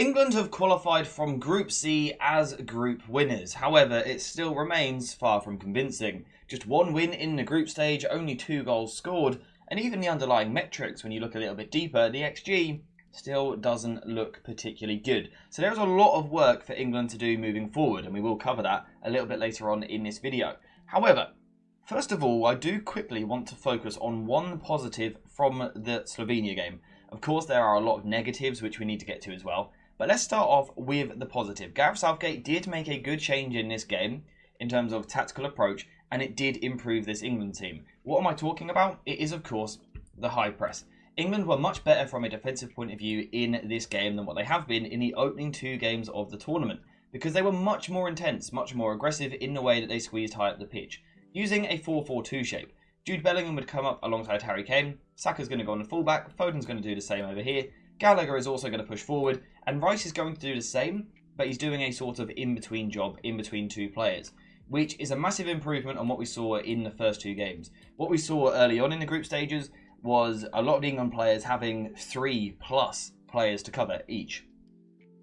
England have qualified from Group C as group winners. However, it still remains far from convincing. Just one win in the group stage, only 2 goals scored, and even the underlying metrics, when you look a little bit deeper, the XG still doesn't look particularly good. So there's a lot of work for England to do moving forward, and we will cover that a little bit later on in this video. However, first of all, I do quickly want to focus on one positive from the Slovenia game. Of course, there are a lot of negatives which we need to get to as well. But let's start off with the positive. Gareth Southgate did make a good change in this game in terms of tactical approach, and it did improve this England team. What am I talking about? It is, of course, the high press. England were much better from a defensive point of view in this game than what they have been in the opening 2 games of the tournament, because they were much more intense, much more aggressive in the way that they squeezed high up the pitch, using a 4-4-2 shape. Jude Bellingham would come up alongside Harry Kane, Saka's going to go on the fullback, Foden's going to do the same over here, Gallagher is also going to push forward, and Rice is going to do the same, but he's doing a sort of in-between job, in between 2 players, which is a massive improvement on what we saw in the first 2 games. What we saw early on in the group stages was a lot of England players having 3+ players to cover each,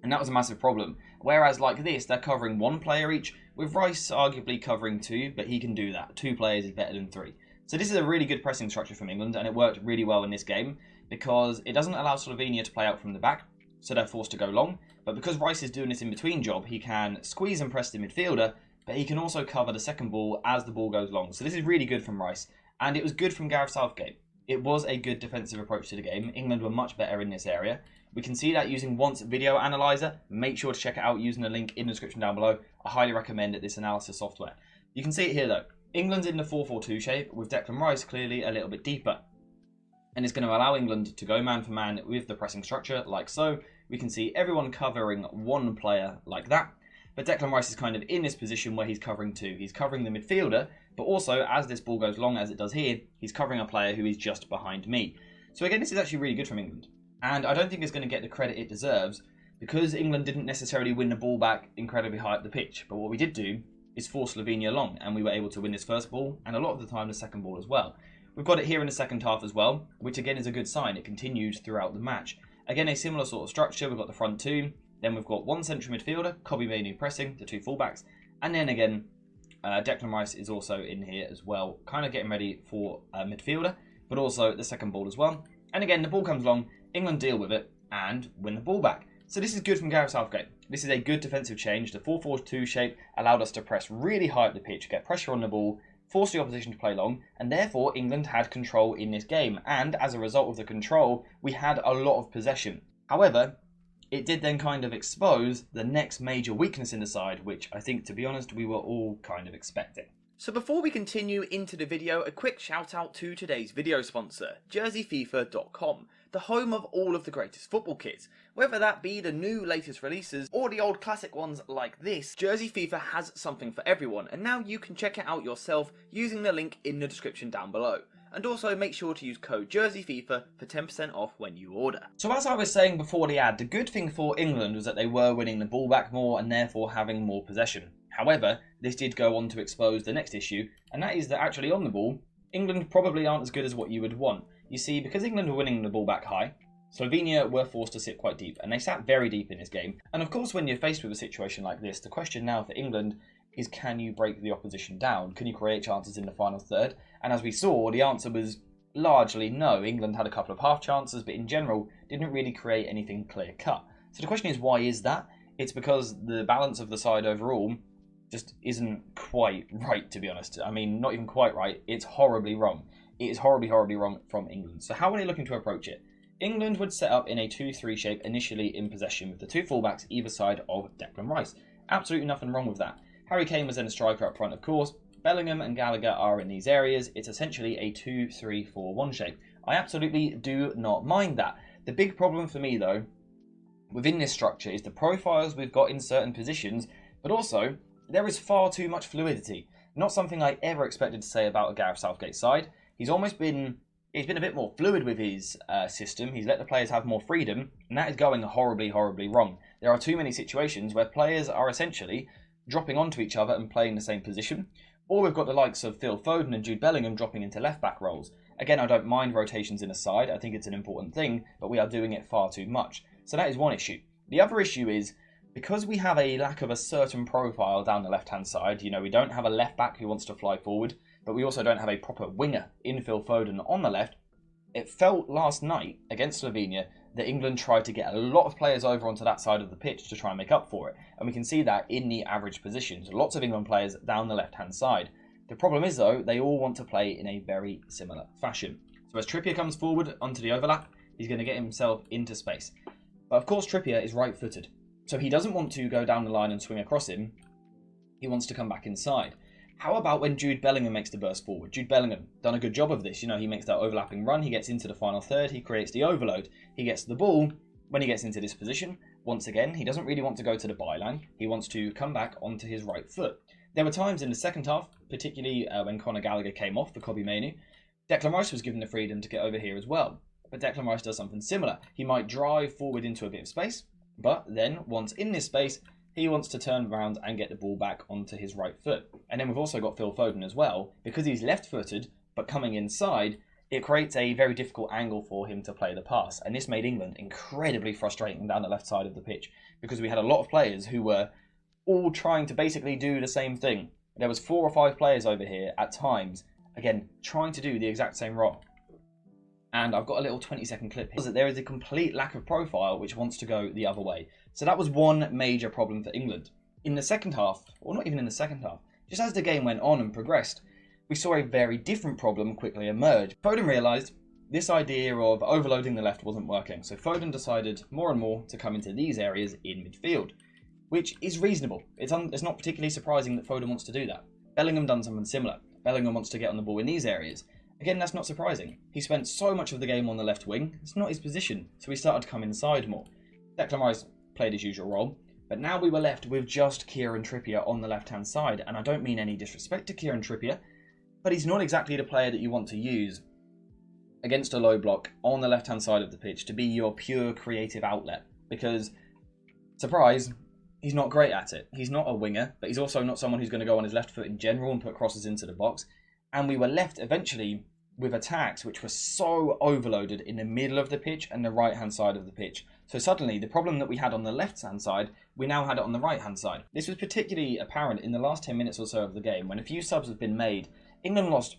and that was a massive problem. Whereas like this, they're covering 1 player each, with Rice arguably covering 2, but he can do that. 2 players is better than 3. So this is a really good pressing structure from England, and it worked really well in this game, because it doesn't allow Slovenia to play out from the back, so they're forced to go long. But because Rice is doing this in-between job, he can squeeze and press the midfielder, but he can also cover the second ball as the ball goes long. So this is really good from Rice, and it was good from Gareth Southgate. It was a good defensive approach to the game. England were much better in this area. We can see that using Once Video Analyzer. Make sure to check it out using the link in the description down below. I highly recommend this analysis software. You can see it here though. England's in the 4-4-2 shape, with Declan Rice clearly a little bit deeper. And it's going to allow England to go man for man with the pressing structure, like so. We can see everyone covering 1 player like that. But Declan Rice is kind of in this position where he's covering 2. He's covering the midfielder, but also, as this ball goes long, as it does here, he's covering a player who is just behind me. So again, this is actually really good from England. And I don't think it's going to get the credit it deserves, because England didn't necessarily win the ball back incredibly high up the pitch. But what we did do is force Slovenia long, and we were able to win this first ball, and a lot of the time the second ball as well. We've got it here in the second half as well, which again is a good sign. It continued throughout the match. Again, a similar sort of structure. We've got the front 2, then we've got 1 central midfielder, Kobe Mainoo pressing, the 2 fullbacks, and then again, Declan Rice is also in here as well, kind of getting ready for midfielder, but also the second ball as well. And again, the ball comes long, England deal with it, and win the ball back. So this is good from Gareth Southgate. This is a good defensive change. The 4-4-2 shape allowed us to press really high up the pitch, get pressure on the ball, force the opposition to play long, and therefore England had control in this game. And as a result of the control, we had a lot of possession. However, it did then kind of expose the next major weakness in the side, which I think, to be honest, we were all kind of expecting. So before we continue into the video, a quick shout out to today's video sponsor, JerseyFifa.com, the home of all of the greatest football kits. Whether that be the new latest releases or the old classic ones like this, Jersey FIFA has something for everyone, and now you can check it out yourself using the link in the description down below. And also make sure to use code JerseyFifa for 10% off when you order. So as I was saying before the ad, the good thing for England was that they were winning the ball back more and therefore having more possession. However, this did go on to expose the next issue, and that is that actually on the ball, England probably aren't as good as what you would want. You see, because England were winning the ball back high, Slovenia were forced to sit quite deep, and they sat very deep in this game. And of course, when you're faced with a situation like this, the question now for England is, can you break the opposition down? Can you create chances in the final third? And as we saw, the answer was largely no. England had a couple of half chances, but in general, didn't really create anything clear cut. So the question is, why is that? It's because the balance of the side overall just isn't quite right, to be honest. I mean, not even quite right. It's horribly wrong. It is horribly, horribly wrong from England. So how are they looking to approach it? England would set up in a 2-3 shape initially in possession with the 2 fullbacks either side of Declan Rice. Absolutely nothing wrong with that. Harry Kane was then a striker up front, of course. Bellingham and Gallagher are in these areas. It's essentially a 2-3-4-1 shape. I absolutely do not mind that. The big problem for me, though, within this structure is the profiles we've got in certain positions, but also there is far too much fluidity. Not something I ever expected to say about a Gareth Southgate side. He's been a bit more fluid with his system. He's let the players have more freedom, and that is going horribly, horribly wrong. There are too many situations where players are essentially dropping onto each other and playing the same position. Or we've got the likes of Phil Foden and Jude Bellingham dropping into left-back roles. Again, I don't mind rotations in a side. I think it's an important thing, but we are doing it far too much. So that is one issue. The other issue is, because we have a lack of a certain profile down the left-hand side, we don't have a left-back who wants to fly forward, but we also don't have a proper winger in Phil Foden on the left. It felt last night against Slovenia that England tried to get a lot of players over onto that side of the pitch to try and make up for it. And we can see that in the average positions. Lots of England players down the left-hand side. The problem is, though, they all want to play in a very similar fashion. So as Trippier comes forward onto the overlap, he's going to get himself into space. But of course, Trippier is right-footed. So he doesn't want to go down the line and swing across him. He wants to come back inside. How about when Jude Bellingham makes the burst forward? Jude Bellingham done a good job of this. He makes that overlapping run. He gets into the final third. He creates the overload. He gets the ball. When he gets into this position, once again, he doesn't really want to go to the byline. He wants to come back onto his right foot. There were times in the second half, particularly when Conor Gallagher came off for Kobbie Mainoo, Declan Rice was given the freedom to get over here as well. But Declan Rice does something similar. He might drive forward into a bit of space, but then once in this space, he wants to turn around and get the ball back onto his right foot. And then we've also got Phil Foden as well. Because he's left-footed, but coming inside, it creates a very difficult angle for him to play the pass. And this made England incredibly frustrating down the left side of the pitch, because we had a lot of players who were all trying to basically do the same thing. There was 4 or 5 players over here at times, again, trying to do the exact same role. And I've got a little 20-second clip here. There is a complete lack of profile which wants to go the other way. So that was one major problem for England. In the second half, or not even in the second half, just as the game went on and progressed, we saw a very different problem quickly emerge. Foden realised this idea of overloading the left wasn't working. So Foden decided more and more to come into these areas in midfield, which is reasonable. It's not particularly surprising that Foden wants to do that. Bellingham done something similar. Bellingham wants to get on the ball in these areas. Again, that's not surprising. He spent so much of the game on the left wing, it's not his position, so he started to come inside more. Declan Rice played his usual role, but now we were left with just Kieran Trippier on the left-hand side, and I don't mean any disrespect to Kieran Trippier, but he's not exactly the player that you want to use against a low block on the left-hand side of the pitch to be your pure creative outlet, because, surprise, he's not great at it. He's not a winger, but he's also not someone who's going to go on his left foot in general and put crosses into the box. And we were left eventually with attacks which were so overloaded in the middle of the pitch and the right-hand side of the pitch. So suddenly, the problem that we had on the left-hand side, we now had it on the right-hand side. This was particularly apparent in the last 10 minutes or so of the game, when a few subs have been made. England lost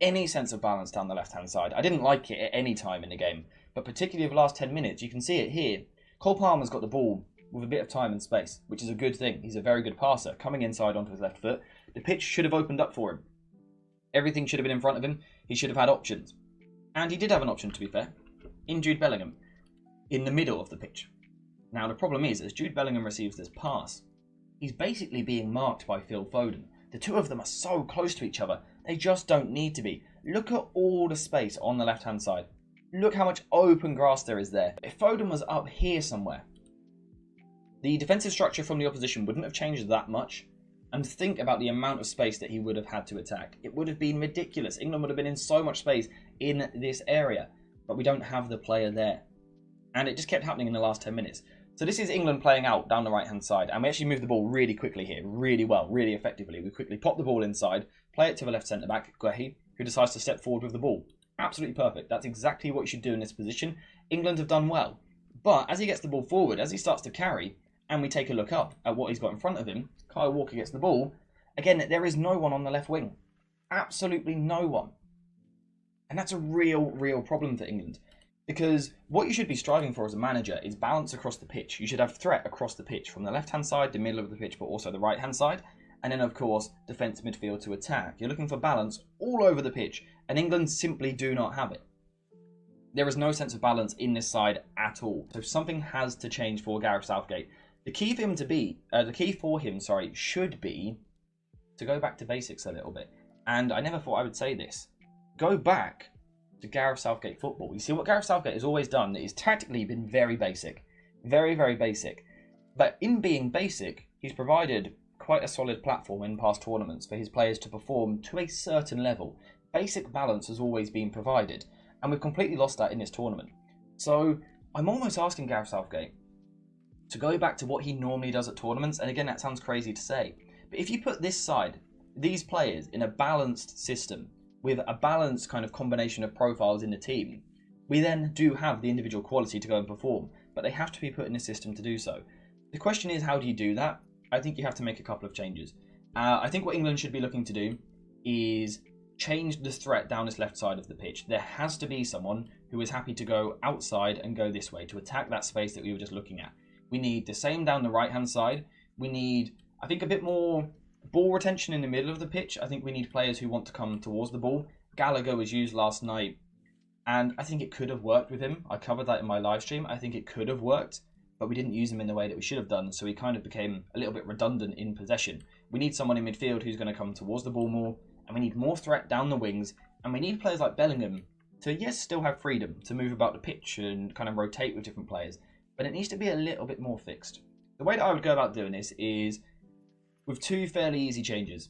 any sense of balance down the left-hand side. I didn't like it at any time in the game, but particularly over the last 10 minutes, you can see it here. Cole Palmer's got the ball with a bit of time and space, which is a good thing. He's a very good passer, coming inside onto his left foot. The pitch should have opened up for him. Everything should have been in front of him. He should have had options. And he did have an option, to be fair, in Jude Bellingham, in the middle of the pitch. Now, the problem is, as Jude Bellingham receives this pass, he's basically being marked by Phil Foden. The two of them are so close to each other, they just don't need to be. Look at all the space on the left-hand side. Look how much open grass there is there. If Foden was up here somewhere, the defensive structure from the opposition wouldn't have changed that much. And think about the amount of space that he would have had to attack. It would have been ridiculous. England would have been in so much space in this area. But we don't have the player there. And it just kept happening in the last 10 minutes. So this is England playing out down the right-hand side. And we actually moved the ball really quickly here. Really well, really effectively. We quickly pop the ball inside, play it to the left centre-back, Guehi, who decides to step forward with the ball. Absolutely perfect. That's exactly what you should do in this position. England have done well. But as he gets the ball forward, as he starts to carry, and we take a look up at what he's got in front of him, Kyle Walker gets the ball. Again, there is no one on the left wing. Absolutely no one. And that's a real problem for England. Because what you should be striving for as a manager is balance across the pitch. You should have threat across the pitch, from the left-hand side, the middle of the pitch, but also the right-hand side. And then, of course, defence midfield to attack. You're looking for balance all over the pitch, and England simply do not have it. There is no sense of balance in this side at all. So something has to change for Gareth Southgate. The key for him should be to go back to basics a little bit. And I never thought I would say this. Go back to Gareth Southgate football. You see, what Gareth Southgate has always done is tactically been very basic. Very, very basic. But in being basic, he's provided quite a solid platform in past tournaments for his players to perform to a certain level. Basic balance has always been provided. And we've completely lost that in this tournament. So I'm almost asking Gareth Southgate to go back to what he normally does at tournaments. And again, that sounds crazy to say. But if you put this side, these players, in a balanced system, with a balanced kind of combination of profiles in the team, we then do have the individual quality to go and perform. but they have to be put in a system to do so. The question is, how do you do that? I think you have to make a couple of changes. I think what England should be looking to do is change the threat down this left side of the pitch. There has to be someone who is happy to go outside and go this way to attack that space that we were just looking at. We need the same down the right-hand side. We need, I think, a bit more ball retention in the middle of the pitch. I think we need players who want to come towards the ball. Gallagher was used last night, and I think it could have worked with him. I covered that in my live stream. I think it could have worked, but we didn't use him in the way that we should have done, so he kind of became a little bit redundant in possession. We need someone in midfield who's going to come towards the ball more, and we need more threat down the wings, and we need players like Bellingham to, yes, still have freedom to move about the pitch and kind of rotate with different players, but it needs to be a little bit more fixed. The way that I would go about doing this is with two fairly easy changes.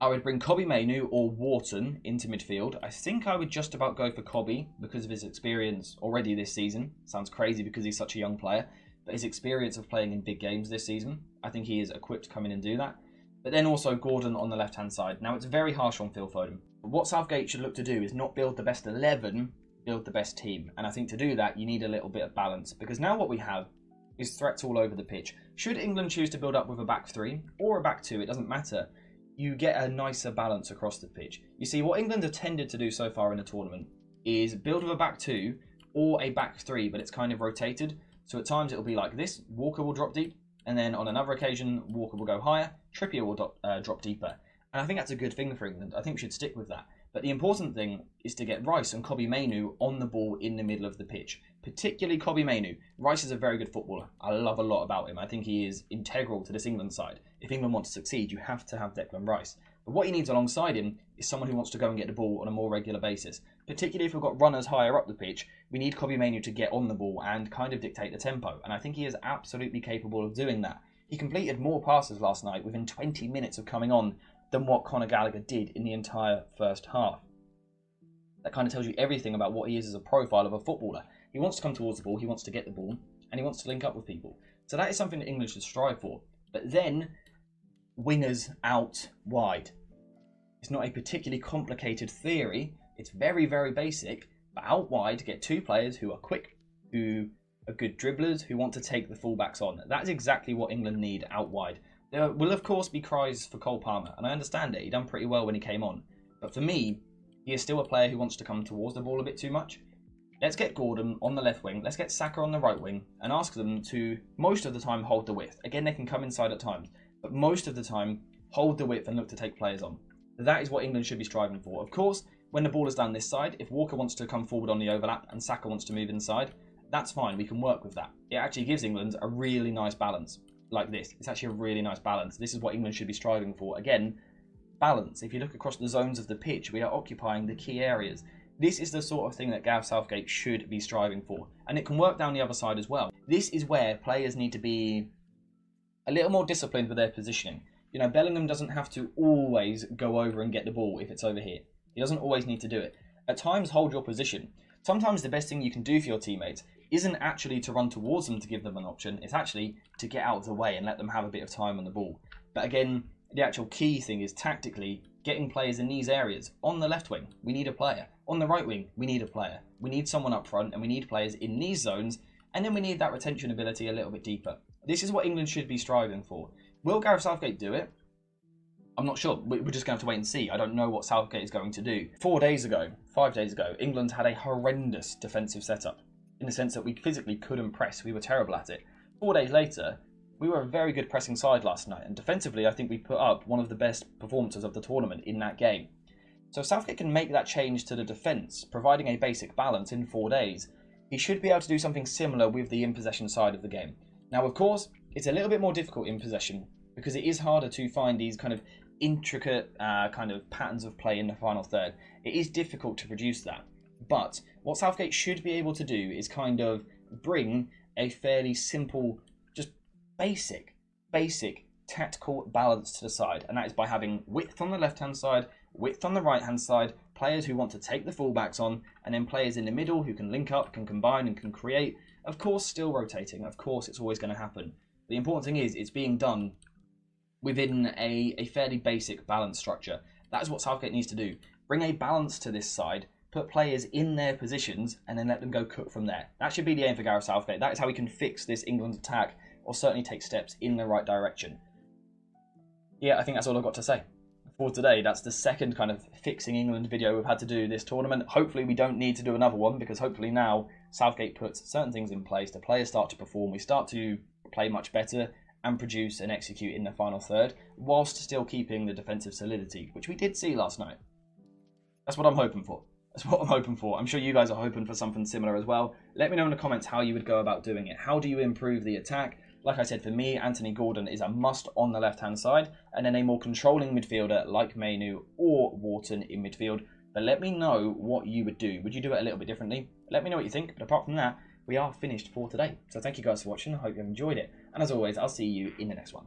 I would bring Kobbie Mainoo or Wharton into midfield. I think I would just about go for Kobbie because of his experience already this season. Sounds crazy because he's such a young player, but his experience of playing in big games this season, I think he is equipped to come in and do that. But then also Gordon on the left-hand side. Now, it's very harsh on Phil Foden. But what Southgate should look to do is not build the best 11, build the best team. And I think to do that, you need a little bit of balance. Because now what we have is threats all over the pitch. Should England choose to build up with a back three or a back two, it doesn't matter. You get a nicer balance across the pitch. You see, what England have tended to do so far in the tournament is build with a back two or a back three, but it's kind of rotated. So at times it'll be like this. Walker will drop deep. And then on another occasion, Walker will go higher, Trippier will drop deeper. And I think that's a good thing for England. I think we should stick with that. But the important thing is to get Rice and Kobbie Mainoo on the ball in the middle of the pitch. Particularly Kobbie Mainoo. Rice is a very good footballer. I love a lot about him. I think he is integral to this England side. If England want to succeed, you have to have Declan Rice. But what he needs alongside him is someone who wants to go and get the ball on a more regular basis. Particularly if we've got runners higher up the pitch, we need Kobbie Mainoo to get on the ball and kind of dictate the tempo. And I think he is absolutely capable of doing that. He completed more passes last night within 20 minutes of coming on than what Conor Gallagher did in the entire first half. That kind of tells you everything about what he is as a profile of a footballer. He wants to come towards the ball, he wants to get the ball, and he wants to link up with people. So that is something that England should strive for. But then, wingers out wide. It's not a particularly complicated theory. It's very, very basic. But out wide, get two players who are quick, who are good dribblers, who want to take the fullbacks on. That's exactly what England need out wide. There will, of course, be cries for Cole Palmer, and I understand it. He done pretty well when he came on. But for me, he is still a player who wants to come towards the ball a bit too much. Let's get Gordon on the left wing, let's get Saka on the right wing, and ask them to, most of the time, hold the width. Again, they can come inside at times, but most of the time, hold the width and look to take players on. That is what England should be striving for. Of course, when the ball is down this side, if Walker wants to come forward on the overlap and Saka wants to move inside, that's fine, we can work with that. It actually gives England a really nice balance, like this. It's actually a really nice balance. This is what England should be striving for. Again, balance. If you look across the zones of the pitch, we are occupying the key areas. This is the sort of thing that Gareth Southgate should be striving for. And it can work down the other side as well. This is where players need to be a little more disciplined with their positioning. You know, Bellingham doesn't have to always go over and get the ball if it's over here. He doesn't always need to do it. At times, hold your position. Sometimes the best thing you can do for your teammates isn't actually to run towards them to give them an option. It's actually to get out of the way and let them have a bit of time on the ball. But again, the actual key thing is tactically getting players in these areas. On the left wing, we need a player. On the right wing, we need a player. We need someone up front and we need players in these zones. And then we need that retention ability a little bit deeper. This is what England should be striving for. Will Gareth Southgate do it? I'm not sure. We're just going to have to wait and see. I don't know what Southgate is going to do. 5 days ago, England had a horrendous defensive setup. In the sense that we physically couldn't press. We were terrible at it. 4 days later, we were a very good pressing side last night. And defensively, I think we put up one of the best performances of the tournament in that game. So if Southgate can make that change to the defence, providing a basic balance in 4 days, he should be able to do something similar with the in-possession side of the game. Now, of course, it's a little bit more difficult in possession because it is harder to find these kind of intricate kind of patterns of play in the final third. It is difficult to produce that. But what Southgate should be able to do is kind of bring a fairly simple, just basic tactical balance to the side. And that is by having width on the left-hand side, width on the right-hand side, players who want to take the fullbacks on, and then players in the middle who can link up, can combine and can create. Of course, still rotating. Of course, it's always going to happen. The important thing is it's being done within a fairly basic balance structure. That is what Southgate needs to do. Bring a balance to this side, put players in their positions, and then let them go cook from there. That should be the aim for Gareth Southgate. That is how we can fix this England attack, or certainly take steps in the right direction. Yeah, I think that's all I've got to say for today. That's the second kind of fixing England video we've had to do this tournament. Hopefully we don't need to do another one, because hopefully now Southgate puts certain things in place, the players start to perform, we start to play much better and produce and execute in the final third, whilst still keeping the defensive solidity, which we did see last night. That's what I'm hoping for. That's what I'm hoping for. I'm sure you guys are hoping for something similar as well. Let me know in the comments how you would go about doing it. How do you improve the attack? Like I said, for me, Anthony Gordon is a must on the left-hand side, and then a more controlling midfielder like Mainu or Wharton in midfield. But let me know what you would do. Would you do it a little bit differently? Let me know what you think. But apart from that, we are finished for today. So thank you guys for watching. I hope you enjoyed it. And as always, I'll see you in the next one.